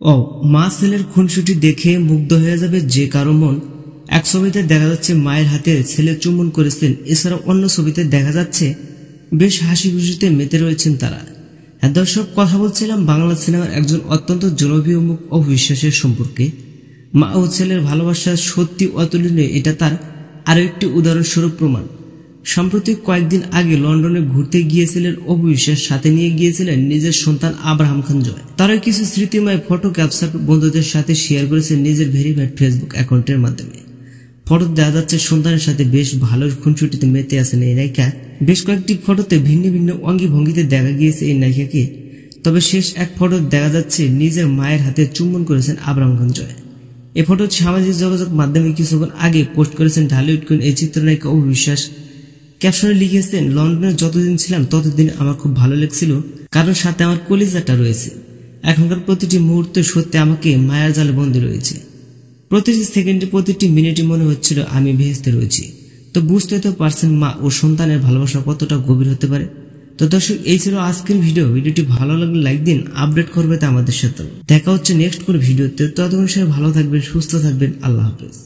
ও মা ছেলের খুনসুটি দেখে মুগ্ধ হয়ে যাবে যে কারো মন। এক ছবিতে দেখা যাচ্ছে মায়ের হাতে ছেলে চুম্বন করেছেন, এছাড়া অন্য ছবিতে দেখা যাচ্ছে বেশ হাসি খুশিতে মেতে রয়েছেন তারা। হ্যাঁ দর্শক, কথা বলছিলাম বাংলা সিনেমার একজন অত্যন্ত জনপ্রিয় মুখ অপু বিশ্বাসের সম্পর্কে। মা ও ছেলের ভালোবাসা সত্যি অতুলনীয়, এটা তার আরো একটি উদাহরণস্বরূপ প্রমাণ। সাম্প্রতিক কয়েকদিন আগে লন্ডনে ঘুরতে গিয়েছিলেন অপু বিশ্বাস, সাথে নিয়ে গিয়েছিলেন নিজের সন্তান আব্রাহাম খান জয়। তারা কিছু স্মৃতিময় ফটো ক্যাপচার বন্ধুদের সাথে শেয়ার করেছেন নিজের ভেরিফাইড ফেসবুক অ্যাকাউন্টের মাধ্যমে। ফটো দেখা যাচ্ছে সন্তানের সাথে বেশ ভালো খুনসুটিতে মেতে আছেন এই নায়িকা। বেশ কয়েকটি ফটোতে ভিন্ন ভিন্ন অঙ্গি ভঙ্গিতে দেখা গিয়েছে এই নায়িকাকে। তবে শেষ এক ফটো দেখা যাচ্ছে নিজের মায়ের হাতে চুম্বন করেছেন আব্রাহাম খান জয়। এই ফটো সামাজিক যোগাযোগ মাধ্যমে কিছুক্ষণ আগে পোস্ট করেছেন ঢালিউড কুইন এই চিত্রনায়িকা অপু বিশ্বাস। ক্যাপশনে লিখেছেন, লন্ডনে যতদিন ছিলাম ততদিন আমার খুব ভালো লেগেছিল, কারণ সাথে আমার কলিজাটা রয়েছে। এখনকার প্রতিটি মুহূর্তে সত্যি আমাকে মায়ার জালে বন্দী রয়েছে। প্রতিটি সেকেন্ডে প্রতিটি মিনিটে মনে হচ্ছিল আমি ভেস্তে রয়েছি। তো বুঝতে তো পারছেন মা ও সন্তানের ভালোবাসা কতটা গভীর হতে পারে। তো দর্শক, এই ছিল আজকের ভিডিওটি ভালো লাগলে লাইক দিন, আপডেট করবে তা আমাদের সাথে। দেখা হচ্ছে নেক্সট কোন ভিডিওতে। ততক্ষণ সবাই ভালো থাকবেন, সুস্থ থাকবেন। আল্লাহ হাফেজ।